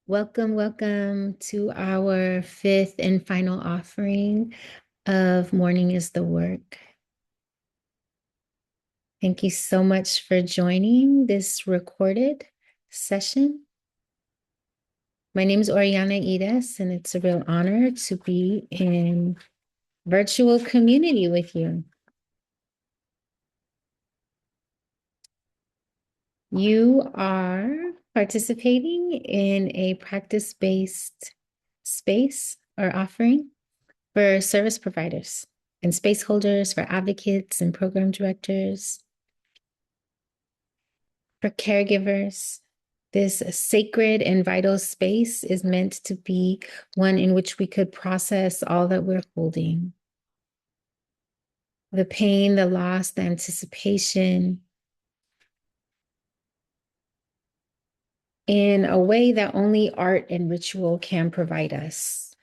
Welcome, welcome to our fifth and final offering of Mourning is the Work. Thank you so much for joining this recorded session. My name is Oriana Ides, and it's a real honor to be in virtual community with you. You are participating in a practice-based space or offering for service providers and space holders, for advocates and program directors, for caregivers. This sacred and vital space is meant to be one in which we could process all that we're holding. The pain, the loss, the anticipation, in a way that only art and ritual can provide us.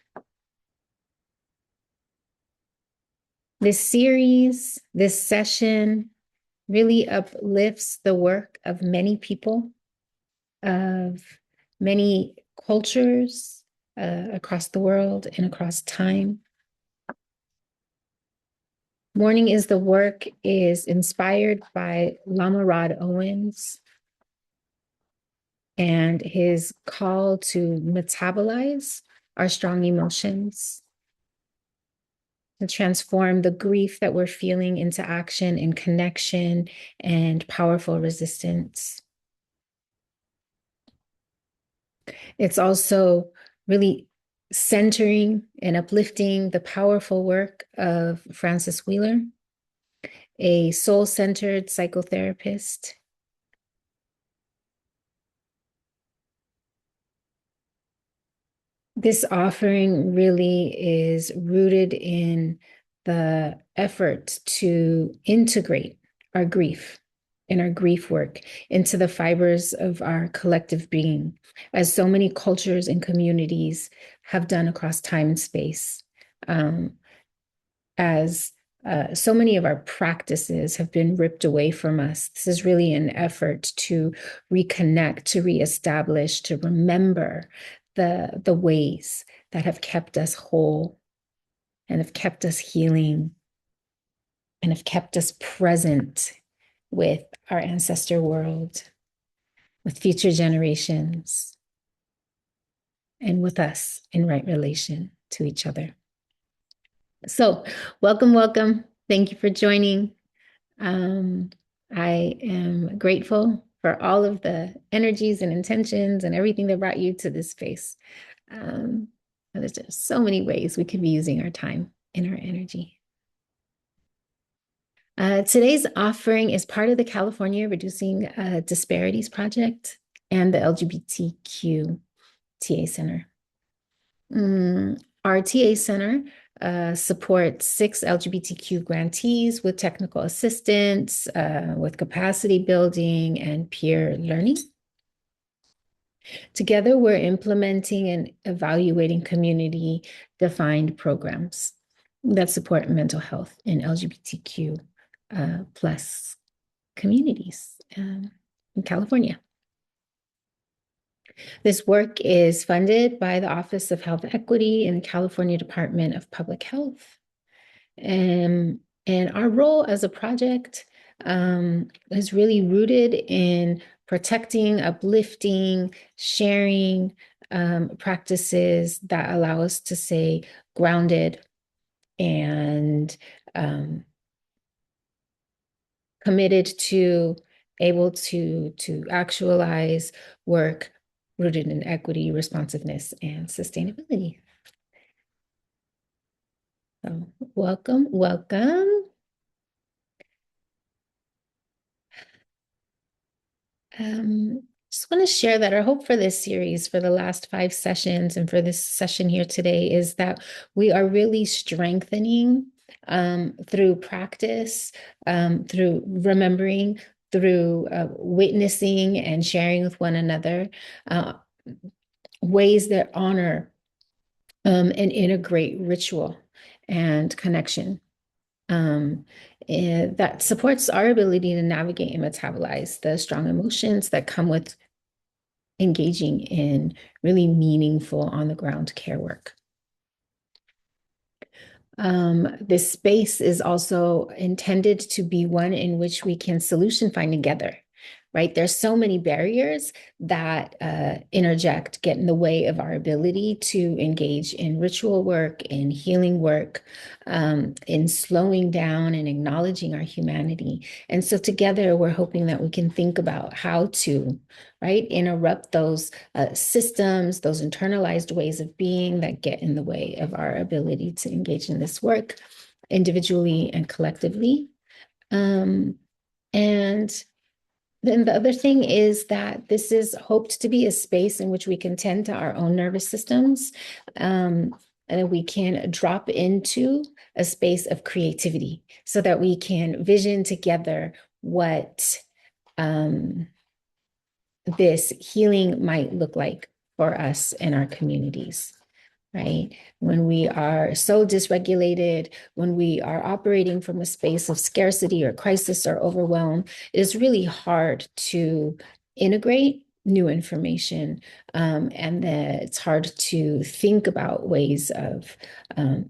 This series, this session, really uplifts the work of many people, of many cultures across the world and across time. Mourning is the Work is inspired by Lama Rod Owens and his call to metabolize our strong emotions, to transform the grief that we're feeling into action and connection and powerful resistance. It's also really centering and uplifting the powerful work of Frances Wheeler, a soul-centered psychotherapist. This offering really is rooted in the effort to integrate our grief and our grief work into the fibers of our collective being, as so many cultures and communities have done across time and space. As so many of our practices have been ripped away from us. This is really an effort to reconnect, to reestablish, to remember the ways that have kept us whole and have kept us healing and have kept us present with our ancestor world, with future generations, and with us in right relation to each other. So welcome, welcome. Thank you for joining. I am grateful for all of the energies and intentions and everything that brought you to this space. There's just so many ways we could be using our time and our energy. Today's offering is part of the California Reducing Disparities Project and the LGBTQ TA Center. Our TA Center supports 6 LGBTQ grantees with technical assistance, with capacity building and peer learning. Together, we're implementing and evaluating community-defined programs that support mental health in LGBTQ plus communities in California. This work is funded by the Office of Health Equity in the California Department of Public Health. And our role as a project is really rooted in protecting, uplifting, sharing practices that allow us to stay grounded and committed to able to actualize work rooted in equity, responsiveness, and sustainability. So welcome, welcome. Just want to share that our hope for this series, for the last 5 sessions, and for this session here today is that we are really strengthening through practice, through remembering, through witnessing and sharing with one another, ways that honor and integrate ritual and connection. That supports our ability to navigate and metabolize the strong emotions that come with engaging in really meaningful on the ground care work. This space is also intended to be one in which we can solution find together, right? There's so many barriers that interject, get in the way of our ability to engage in ritual work, in healing work, in slowing down and acknowledging our humanity. And so together, we're hoping that we can think about how to, right, interrupt those systems, those internalized ways of being that get in the way of our ability to engage in this work individually and collectively. And then the other thing is that this is hoped to be a space in which we can tend to our own nervous systems, and we can drop into a space of creativity so that we can vision together what this healing might look like for us in our communities, right? When we are so dysregulated, when we are operating from a space of scarcity or crisis or overwhelm, it is really hard to integrate new information. And that it's hard to think about ways of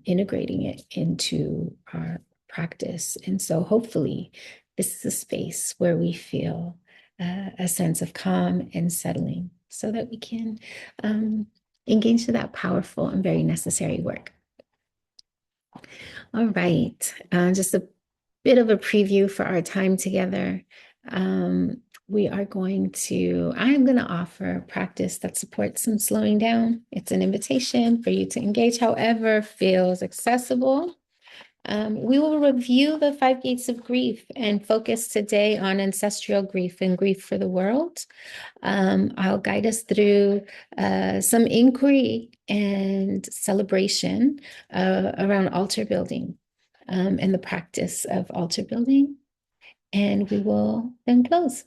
integrating it into our practice. And so hopefully this is a space where we feel a sense of calm and settling so that we can engage in that powerful and very necessary work. All right, just a bit of a preview for our time together. I'm going to offer a practice that supports some slowing down. It's an invitation for you to engage however feels accessible. We will review the 5 gates of grief and focus today on ancestral grief and grief for the world. I'll guide us through some inquiry and celebration around altar building and the practice of altar building. And we will then close.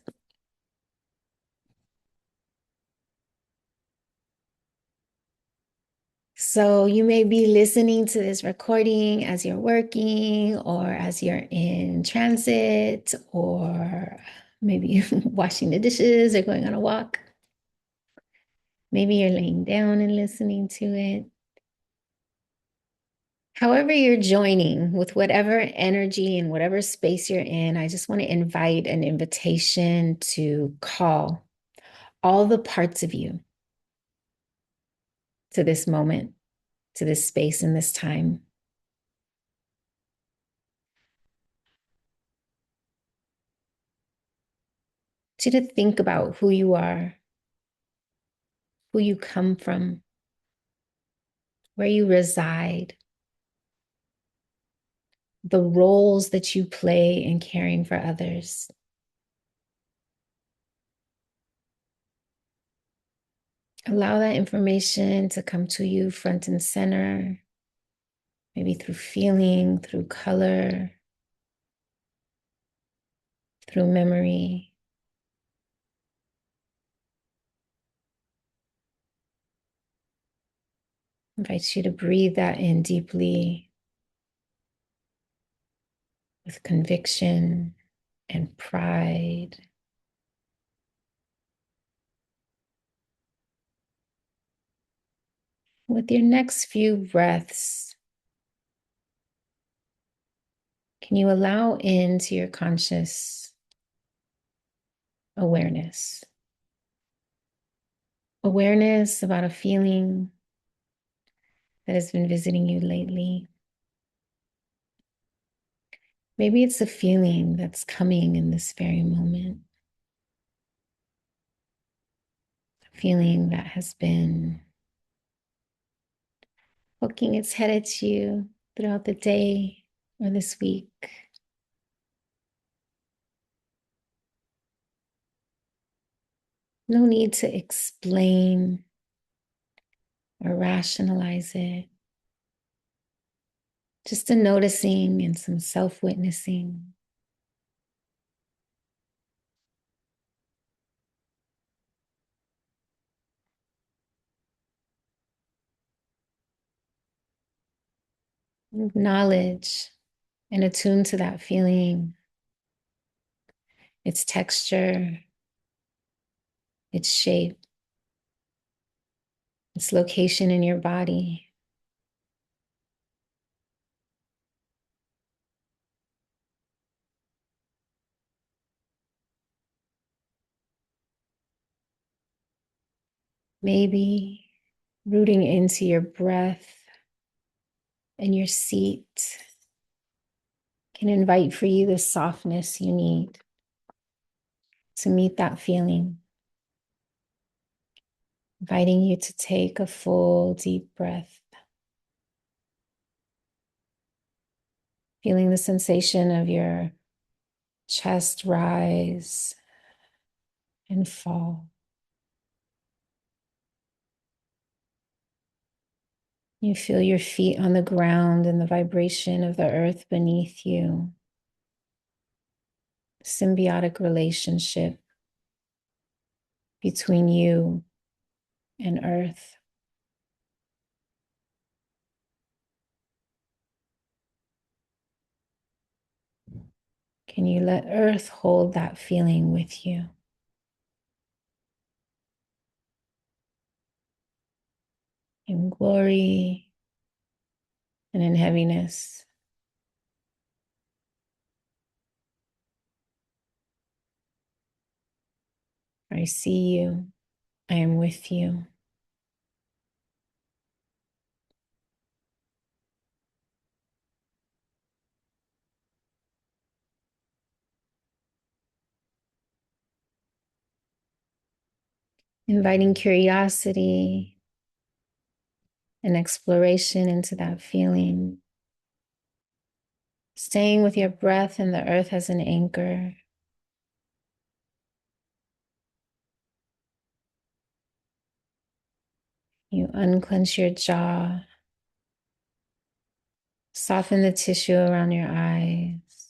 So you may be listening to this recording as you're working or as you're in transit or maybe washing the dishes or going on a walk. Maybe you're laying down and listening to it. However, you're joining with whatever energy and whatever space you're in, I just want to invite an invitation to call all the parts of you to this moment, to this space and this time. To think about who you are, who you come from, where you reside, the roles that you play in caring for others. Allow that information to come to you front and center, maybe through feeling, through color, through memory. I invite you to breathe that in deeply with conviction and pride. With your next few breaths, can you allow into your conscious awareness? Awareness about a feeling that has been visiting you lately. Maybe it's a feeling that's coming in this very moment. A feeling that has been poking its head at you throughout the day or this week. No need to explain or rationalize it. Just a noticing and some self-witnessing. Acknowledge and attune to that feeling, its texture, its shape. its location in your body. Maybe rooting into your breath and your seat can invite for you the softness you need to meet that feeling. Inviting you to take a full, deep breath. Feeling the sensation of your chest rise and fall. You feel your feet on the ground and the vibration of the earth beneath you. Symbiotic relationship between you and earth. Can you let earth hold that feeling with you? In glory and in heaviness. I see you. I am with you. Inviting curiosity and exploration into that feeling. Staying with your breath and the earth as an anchor. You unclench your jaw. Soften the tissue around your eyes.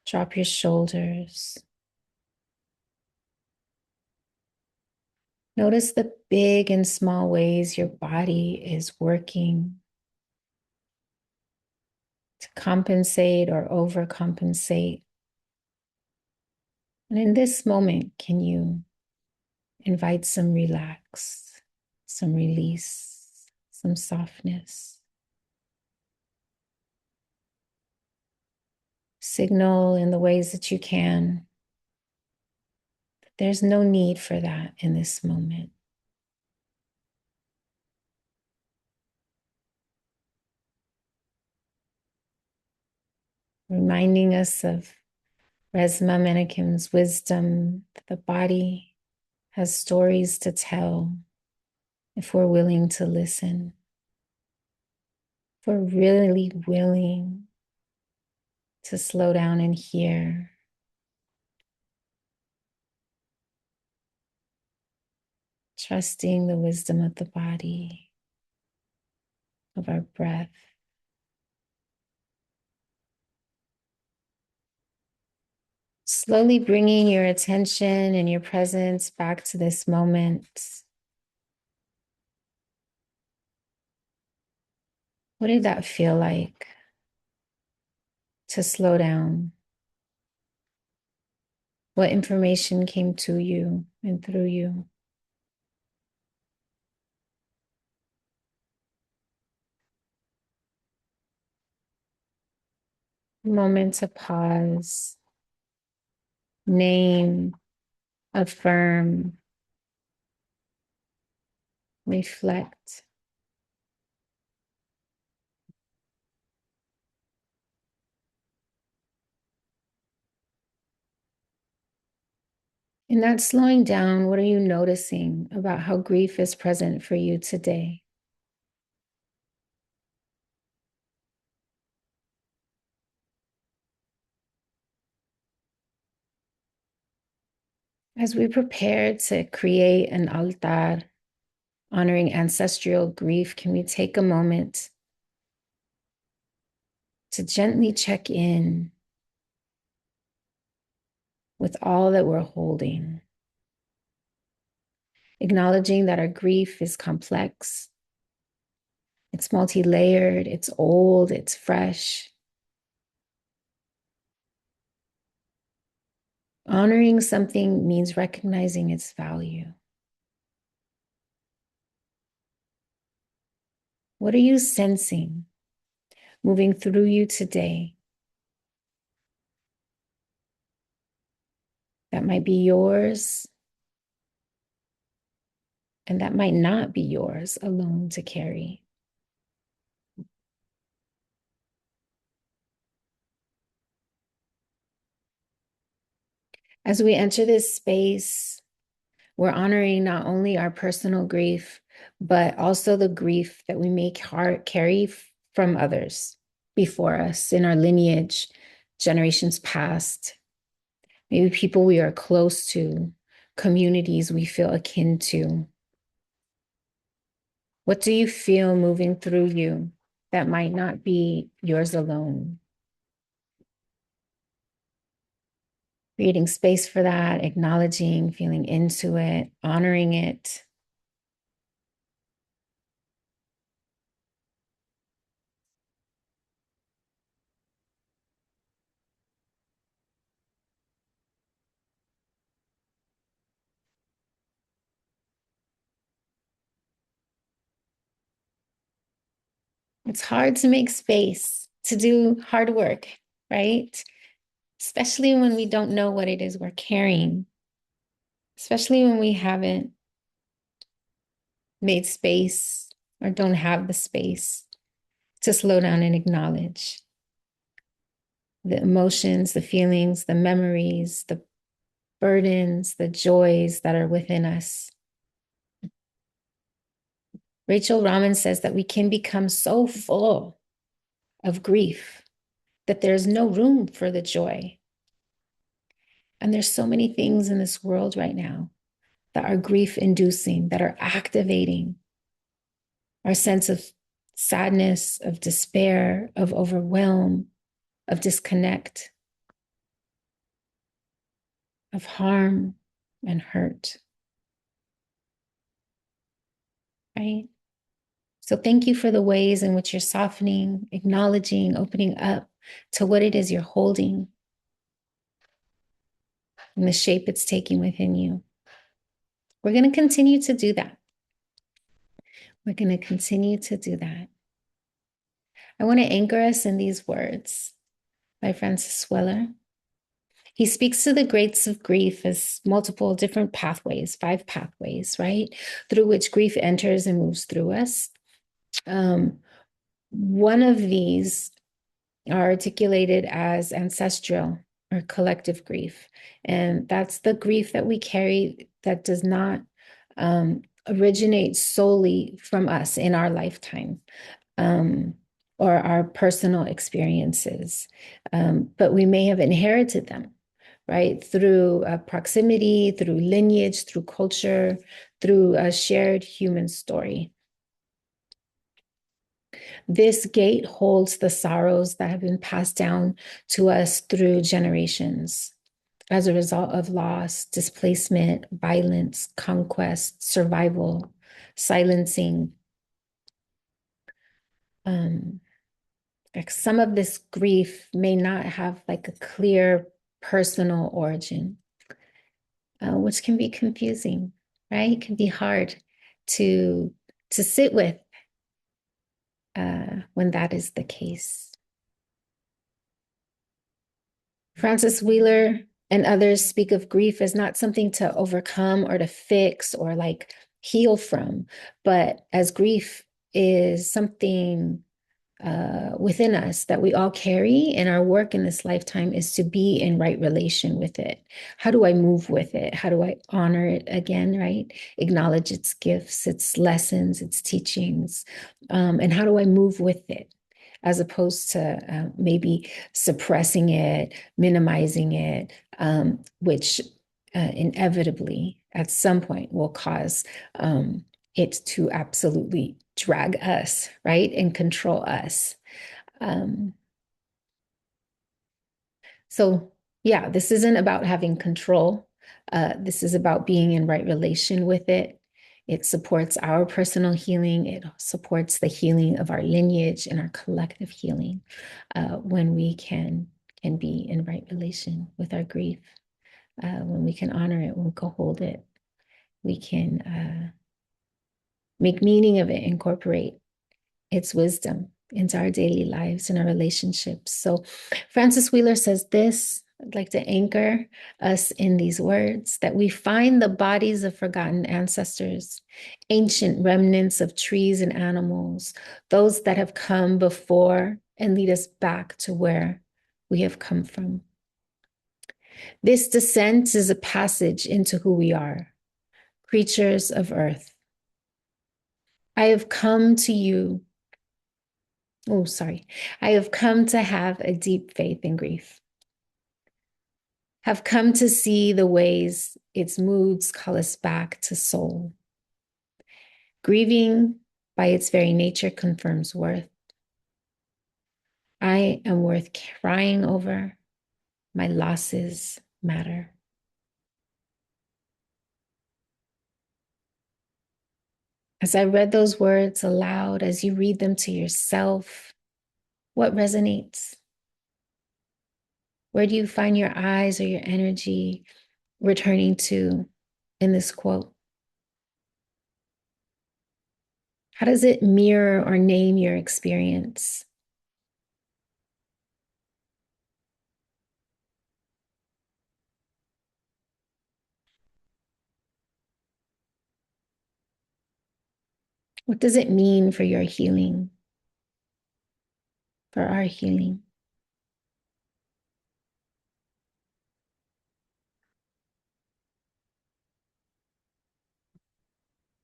Drop your shoulders. Notice the big and small ways your body is working to compensate or overcompensate. And in this moment, can you invite some relax, some release, some softness? Signal in the ways that you can. There's no need for that in this moment. Reminding us of Resma Menakem's wisdom that the body has stories to tell if we're willing to listen. If we're really willing to slow down and hear. Trusting the wisdom of the body, of our breath. Slowly bringing your attention and your presence back to this moment. What did that feel like to slow down? What information came to you and through you? Moment to pause, name, affirm, reflect. In that slowing down, what are you noticing about how grief is present for you today? As we prepare to create an altar honoring ancestral grief, can we take a moment to gently check in with all that we're holding, acknowledging that our grief is complex, it's multi-layered, it's old, it's fresh. Honoring something means recognizing its value. What are you sensing moving through you today that might be yours and that might not be yours alone to carry? As we enter this space, we're honoring not only our personal grief, but also the grief that we may carry from others before us in our lineage, generations past, maybe people we are close to, communities we feel akin to. What do you feel moving through you that might not be yours alone? Creating space for that, acknowledging, feeling into it, honoring it. It's hard to make space to do hard work, right? Especially when we don't know what it is we're carrying, especially when we haven't made space or don't have the space to slow down and acknowledge the emotions, the feelings, the memories, the burdens, the joys that are within us. Rachel Raman says that we can become so full of grief that there's no room for the joy. And there's so many things in this world right now that are grief inducing, that are activating our sense of sadness, of despair, of overwhelm, of disconnect, of harm and hurt, right? So thank you for the ways in which you're softening, acknowledging, opening up to what it is you're holding and the shape it's taking within you. We're going to continue to do that. We're going to continue to do that. I want to anchor us in these words by Francis Weller. He speaks to the greats of grief as multiple different pathways, 5 pathways, right? Through which grief enters and moves through us. One of these are articulated as ancestral or collective grief. And that's the grief that we carry that does not originate solely from us in our lifetime. Or our personal experiences, but we may have inherited them, right? Through proximity, through lineage, through culture, through a shared human story. This gate holds the sorrows that have been passed down to us through generations as a result of loss, displacement, violence, conquest, survival, silencing. Like some of this grief may not have like a clear personal origin, which can be confusing, right? It can be hard to sit with when that is the case. Francis Wheeler and others speak of grief as not something to overcome or to fix or like heal from, but as grief is something within us that we all carry, and our work in this lifetime is to be in right relation with it. How do I move with it? How do I honor it again, right? Acknowledge its gifts, its lessons, its teachings, and how do I move with it? As opposed to maybe suppressing it, minimizing it, which inevitably at some point will cause it to absolutely drag us, right? And control us. So yeah, this isn't about having control. This is about being in right relation with it. It supports our personal healing. It supports the healing of our lineage and our collective healing when we can be in right relation with our grief, when we can honor it, when we can hold it, we can make meaning of it, incorporate its wisdom into our daily lives and our relationships. So Francis Wheeler says this. I'd like to anchor us in these words that we find the bodies of forgotten ancestors, ancient remnants of trees and animals, those that have come before and lead us back to where we have come from. This descent is a passage into who we are, creatures of earth. I have come to you. Oh, sorry. I have come to have a deep faith in grief, have come to see the ways its moods call us back to soul. Grieving, by its very nature, confirms worth. I am worth crying over. My losses matter. As I read those words aloud, as you read them to yourself, what resonates? Where do you find your eyes or your energy returning to in this quote? How does it mirror or name your experience? What does it mean for your healing, for our healing?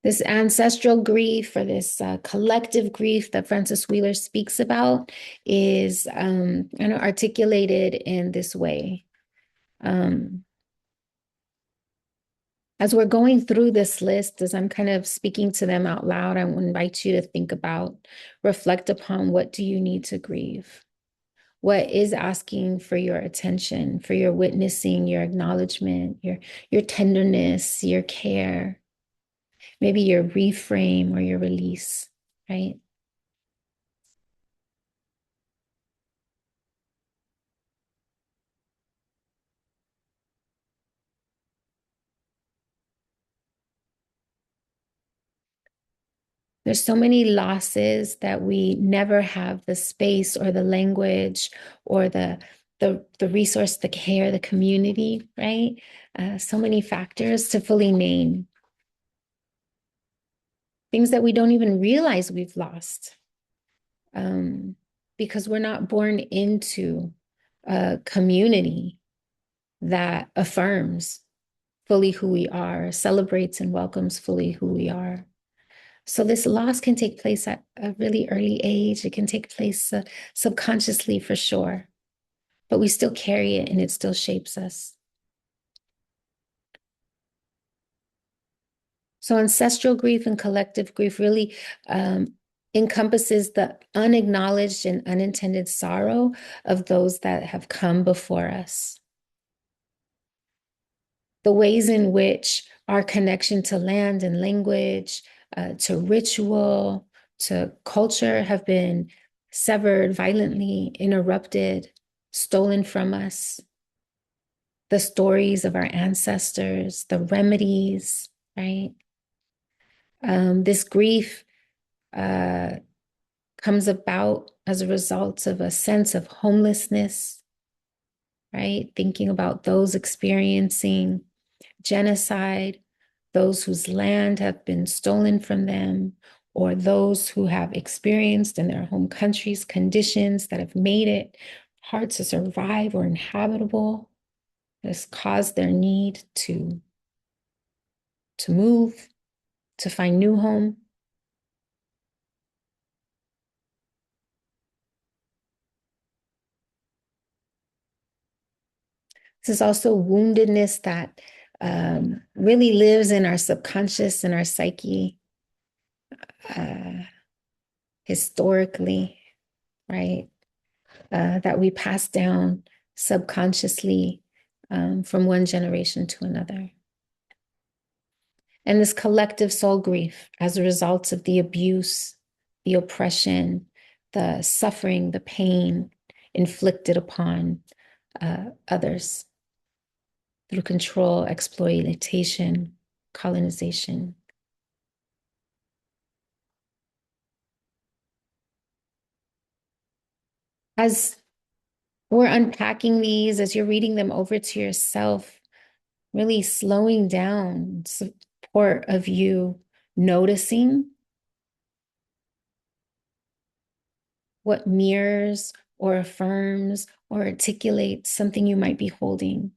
This ancestral grief or this collective grief that Francis Wheeler speaks about is articulated in this way. As we're going through this list, as I'm kind of speaking to them out loud, I invite you to think about, reflect upon, what do you need to grieve? What is asking for your attention, for your witnessing, your acknowledgement, your tenderness, your care, maybe your reframe or your release, right? There's so many losses that we never have the space or the language or the resource, the care, the community, right? So many factors to fully name. Things that we don't even realize we've lost, because we're not born into a community that affirms fully who we are, celebrates and welcomes fully who we are. So this loss can take place at a really early age. It can take place subconsciously for sure, but we still carry it and it still shapes us. So ancestral grief and collective grief really encompasses the unacknowledged and unintended sorrow of those that have come before us. The ways in which our connection to land and language, to ritual, to culture have been severed, violently interrupted, stolen from us. The stories of our ancestors, the remedies, right? This grief comes about as a result of a sense of homelessness, right? Thinking about those experiencing genocide, those whose land have been stolen from them, or those who have experienced in their home countries conditions that have made it hard to survive or inhabitable, that has caused their need to move, to find new home. This is also woundedness that really lives in our subconscious and our psyche uh, historically, right? That we pass down subconsciously from one generation to another. And this collective soul grief as a result of the abuse, the oppression, the suffering, the pain inflicted upon others through control, exploitation, colonization. As we're unpacking these, as you're reading them over to yourself, really slowing down, support of you noticing what mirrors or affirms or articulates something you might be holding.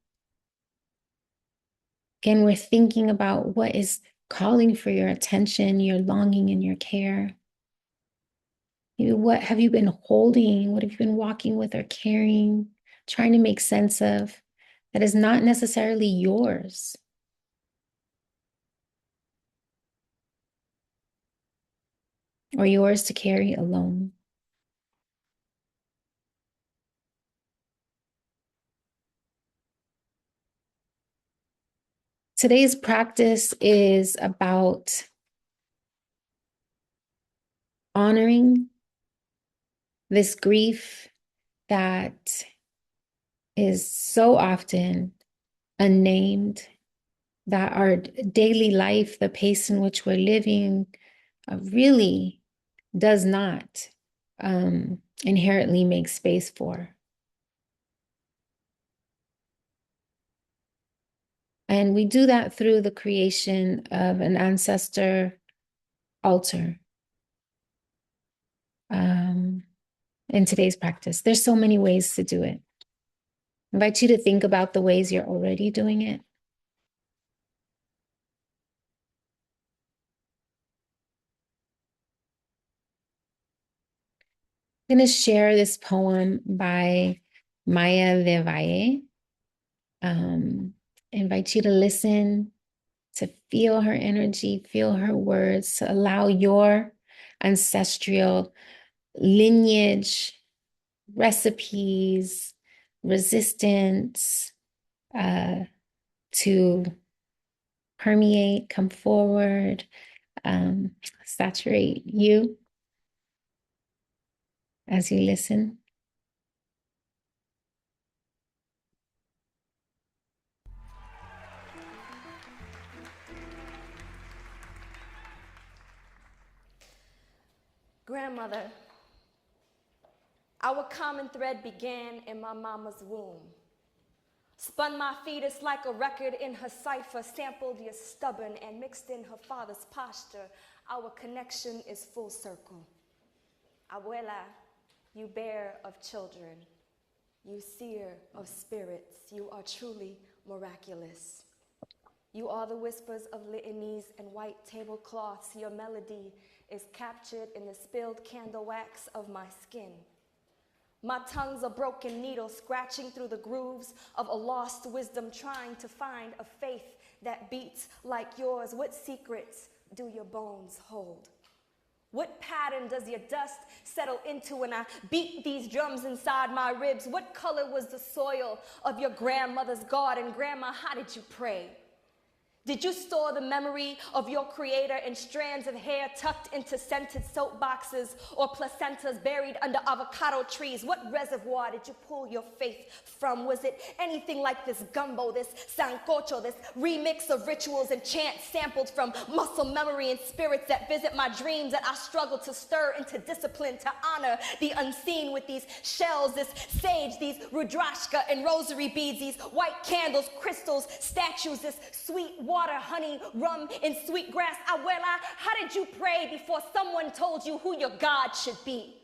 Again, we're thinking about what is calling for your attention, your longing, and your care. Maybe what have you been holding? What have you been walking with or carrying, trying to make sense of that is not necessarily yours? Or yours to carry alone. Today's practice is about honoring this grief that is so often unnamed, that our daily life, the pace in which we're living, really does not inherently make space for. And we do that through the creation of an ancestor altar. In today's practice, there's so many ways to do it. I invite you to think about the ways you're already doing it. I'm going to share this poem by Maya de Valle. Invite you to listen, to feel her energy, feel her words, to allow your ancestral lineage, recipes, resistance to permeate, come forward, saturate you as you listen. Grandmother, our common thread began in my mama's womb. Spun my fetus like a record in her cipher, sampled your stubborn and mixed in her father's posture. Our connection is full circle. Abuela, you bear of children. You seer of spirits. You are truly miraculous. You are the whispers of litanies and white tablecloths. Your melody is captured in the spilled candle wax of my skin. My tongue's a broken needle scratching through the grooves of a lost wisdom, trying to find a faith that beats like yours. What secrets do your bones hold? What pattern does your dust settle into when I beat these drums inside my ribs? What color was the soil of your grandmother's garden? Grandma, how did you pray? Did you store the memory of your creator in strands of hair tucked into scented soap boxes or placentas buried under avocado trees? What reservoir did you pull your faith from? Was it anything like this gumbo, this sancocho, this remix of rituals and chants sampled from muscle memory and spirits that visit my dreams that I struggle to stir into discipline to honor the unseen with these shells, this sage, these rudrashka and rosary beads, these white candles, crystals, statues, this sweet water, honey, rum, and sweet grass. Abuela, how did you pray before someone told you who your God should be?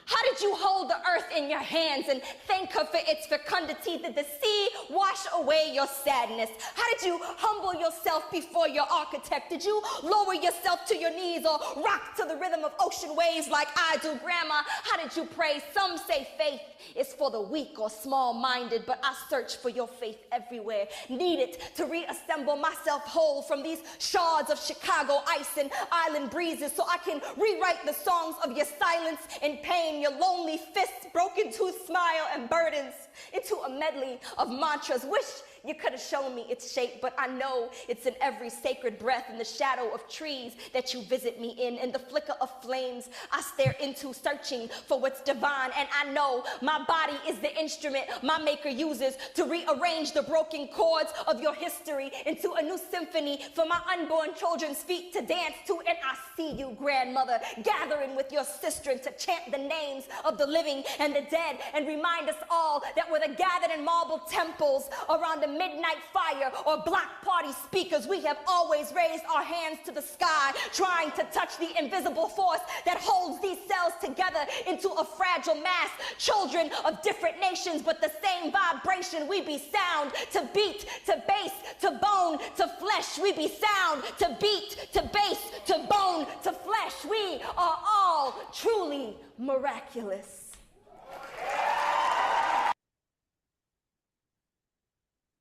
How did you hold the earth in your hands and thank her for its fecundity? Did the sea wash away your sadness? How did you humble yourself before your architect? Did you lower yourself to your knees or rock to the rhythm of ocean waves like I do? Grandma, how did you pray? Some say faith is for the weak or small-minded, but I search for your faith everywhere. Need it to reassemble myself whole from these shards of Chicago ice and island breezes so I can rewrite the songs of your silence and pain, your lonely fists, broken tooth smile, and burdens into a medley of mantras. Wish You could have shown me its shape, but I know it's in every sacred breath, in the shadow of trees that you visit me in the flicker of flames I stare into, searching for what's divine. And I know my body is the instrument my maker uses to rearrange the broken chords of your history into a new symphony for my unborn children's feet to dance to. And I see you, grandmother, gathering with your sister to chant the names of the living and the dead and remind us all that whether gathered in marble temples around a midnight fire or block party speakers, we have always raised our hands to the sky, trying to touch the invisible force that holds these cells together into a fragile mass. Children of different nations, but the same vibration. We be sound to beat, to base, to bone, to flesh. We be sound to beat, to base, to bone, to flesh. We are all truly miraculous.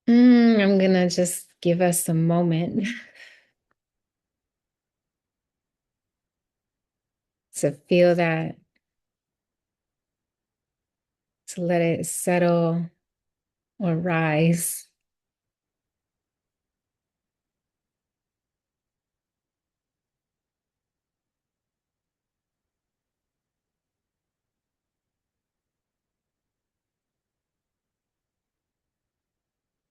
I'm gonna just give us a moment to feel that, to let it settle or rise.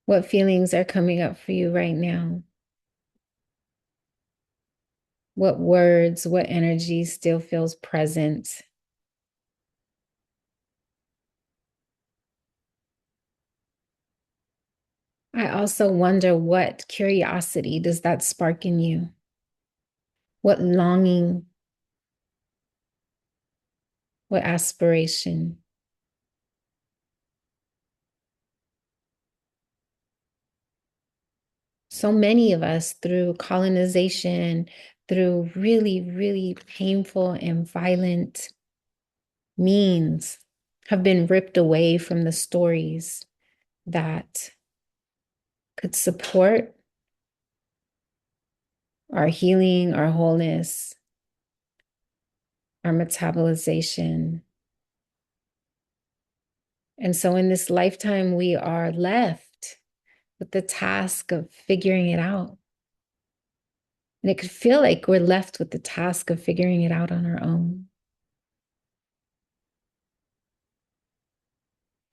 What feelings are coming up for you right now? What words, what energy still feels present? I also wonder, what curiosity does that spark in you? What longing, what aspiration? So many of us, through colonization, through really, really painful and violent means, have been ripped away from the stories that could support our healing, our wholeness, our metabolization. And so in this lifetime, we are left with the task of figuring it out. And it could feel like we're left with the task of figuring it out on our own.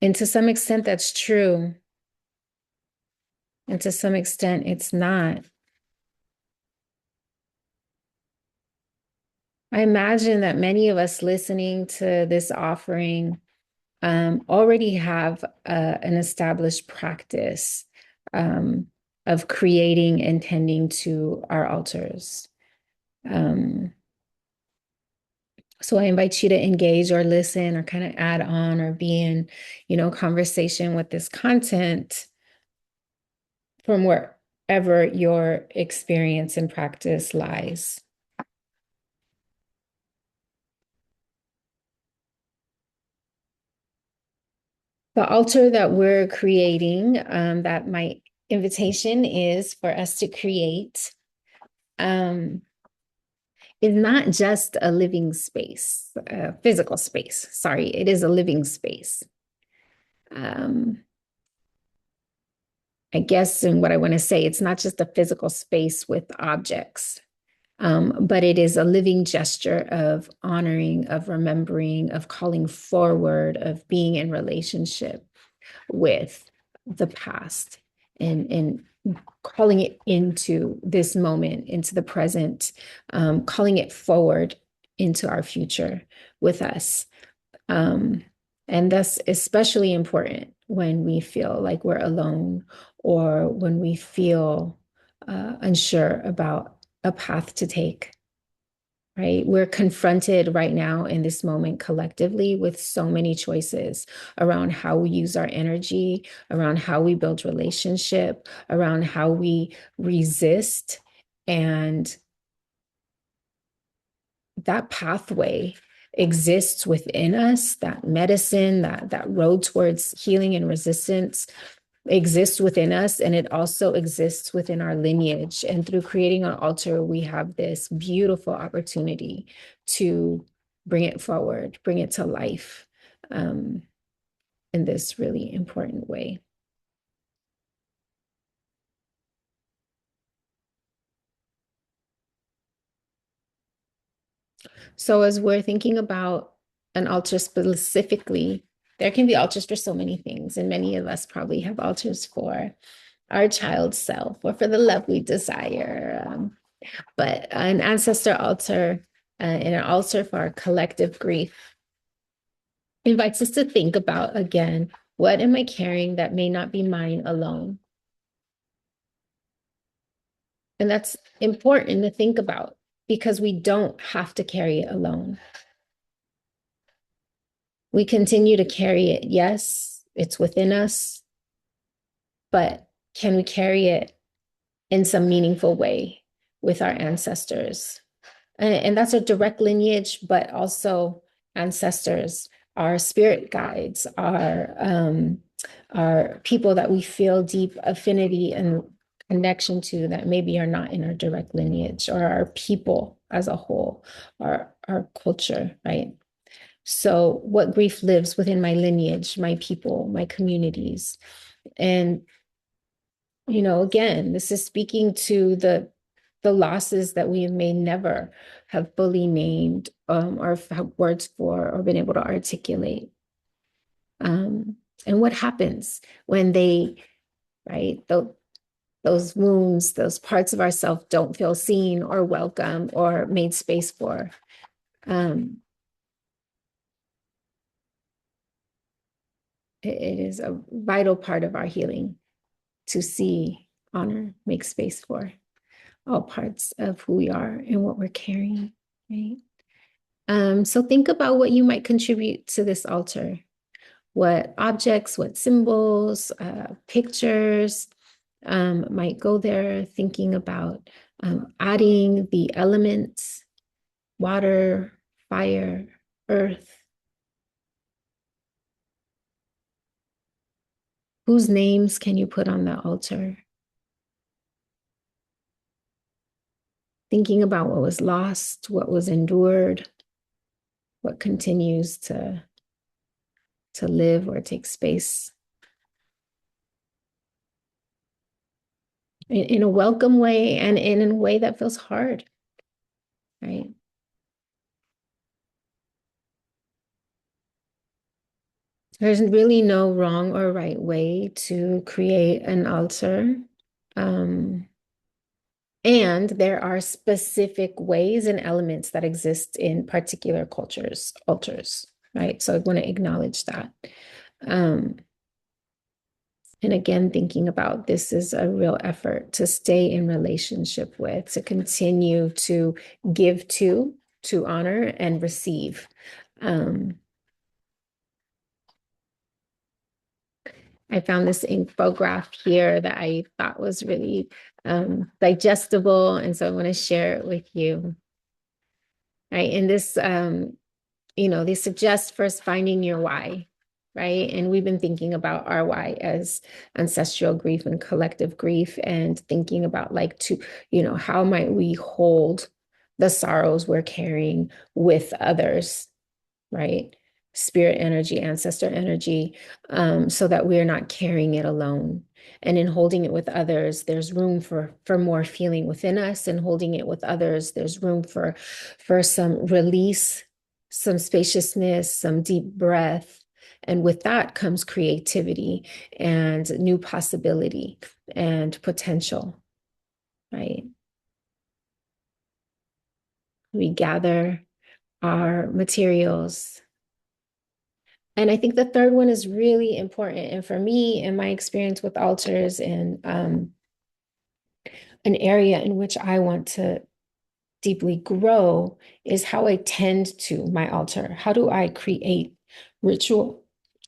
And to some extent, that's true. And to some extent, it's not. I imagine that many of us listening to this offering already have an established practice of creating and tending to our altars. So I invite you to engage or listen or kind of add on or be in, conversation with this content from wherever your experience and practice lies. The altar that we're creating, that my invitation is for us to create, is not just a living space, a physical space. Sorry, it is a living space. I guess, and what I want to say, it's not just a physical space with objects, but it is a living gesture of honoring, of remembering, of calling forward, of being in relationship with the past and calling it into this moment, into the present, calling it forward into our future with us. And that's especially important when we feel like we're alone or when we feel unsure about a path to take, right? We're confronted right now in this moment collectively with so many choices around how we use our energy, around how we build relationship, around how we resist. And that pathway exists within us, that medicine, that road towards healing and resistance exists within us, and it also exists within our lineage. And through creating an altar, we have this beautiful opportunity to bring it forward, bring it to life in this really important way. So as we're thinking about an altar specifically, there can be altars for so many things, and many of us probably have altars for our child self or for the love we desire. But an ancestor altar and an altar for our collective grief invites us to think about again, what am I carrying that may not be mine alone? And that's important to think about because we don't have to carry it alone. We continue to carry it. Yes, it's within us, but can we carry it in some meaningful way with our ancestors? And that's a direct lineage, but also ancestors, our spirit guides, our people that we feel deep affinity and connection to that maybe are not in our direct lineage, or our people as a whole, our culture, right? So what grief lives within my lineage, my people, my communities. And, again, this is speaking to the losses that we may never have fully named or have words for or been able to articulate. And what happens when they, right, those wounds, those parts of ourselves don't feel seen or welcome or made space for. It is a vital part of our healing to see, honor, make space for all parts of who we are and what we're carrying, right? So think about what you might contribute to this altar. What objects, what symbols, pictures might go there, thinking about adding the elements, water, fire, earth. Whose names can you put on the altar? Thinking about what was lost, what was endured, what continues to live or take space in a welcome way and in a way that feels hard, right? There's really no wrong or right way to create an altar. And there are specific ways and elements that exist in particular cultures, altars, right? So I want to acknowledge that. And again, thinking about this is a real effort to stay in relationship with, to continue to give to honor and receive. I found this infographic here that I thought was really digestible. And so I want to share it with you. Right. And this, they suggest first finding your why, right? And we've been thinking about our why as ancestral grief and collective grief, and thinking about how might we hold the sorrows we're carrying with others, right? Spirit energy, ancestor energy, so that we're not carrying it alone. And in holding it with others, there's room for more feeling within us. And holding it with others, there's room for some release, some spaciousness, some deep breath. And with that comes creativity and new possibility and potential, right? We gather our materials. And I think the third one is really important. And for me, in my experience with altars, and an area in which I want to deeply grow, is how I tend to my altar. How do I create ritual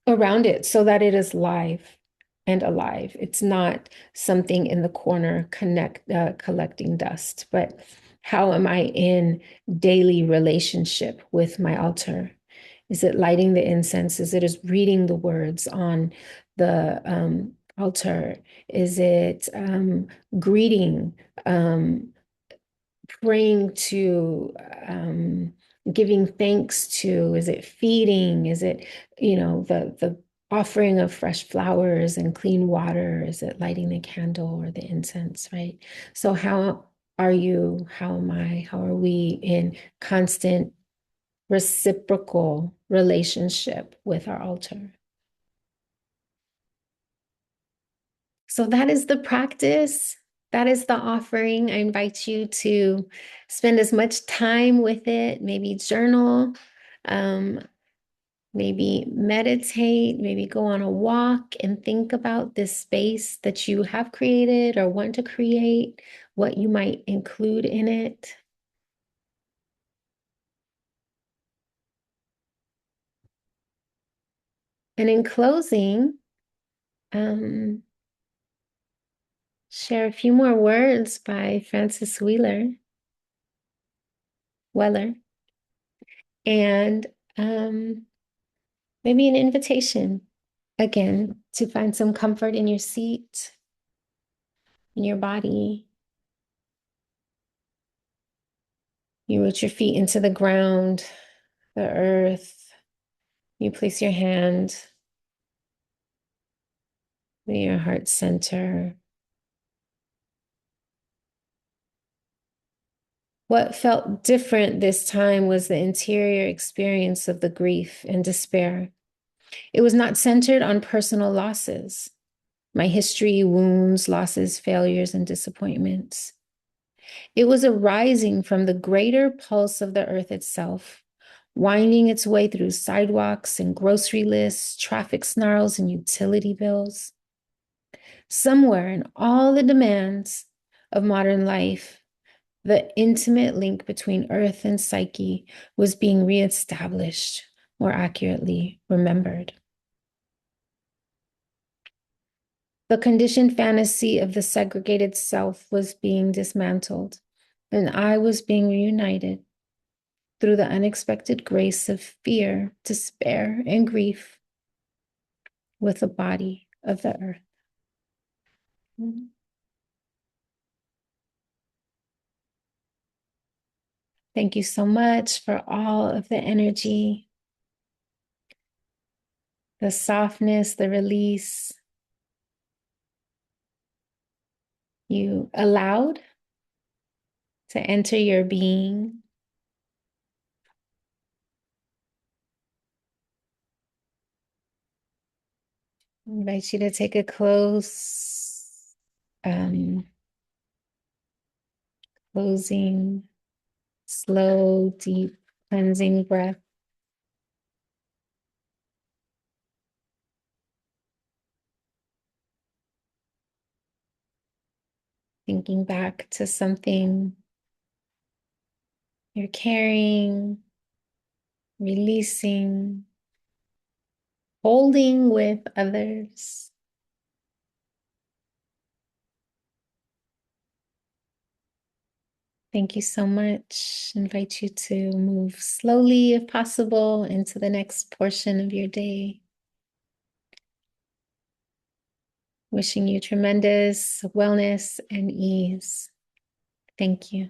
around it so that it is live and alive? It's not something in the corner collecting dust, but how am I in daily relationship with my altar? Is it lighting the incense? Is it reading the words on the altar? Is it greeting, praying to, giving thanks to? Is it feeding? Is it, the offering of fresh flowers and clean water? Is it lighting the candle or the incense, right? So how are you? How am I? How are we in constant reciprocal relationship with our altar. So that is the practice. That is the offering. I invite you to spend as much time with it, maybe journal, um, maybe meditate, maybe go on a walk and think about this space that you have created or want to create, what you might include in it. And in closing, share a few more words by Francis Weller, and maybe an invitation again to find some comfort in your seat, in your body. You root your feet into the ground, the earth. You place your hand in your heart center. What felt different this time was the interior experience of the grief and despair. It was not centered on personal losses, my history, wounds, losses, failures, and disappointments. It was arising from the greater pulse of the earth itself, winding its way through sidewalks and grocery lists, traffic snarls, and utility bills. Somewhere in all the demands of modern life, the intimate link between earth and psyche was being reestablished, more accurately, remembered. The conditioned fantasy of the segregated self was being dismantled, and I was being reunited through the unexpected grace of fear, despair, and grief with the body of the earth. Thank you so much for all of the energy, the softness, the release you allowed to enter your being. I invite you to take a closing, slow, deep, cleansing breath. Thinking back to something you're carrying, releasing, holding with others. Thank you so much. I invite you to move slowly, if possible, into the next portion of your day. Wishing you tremendous wellness and ease. Thank you.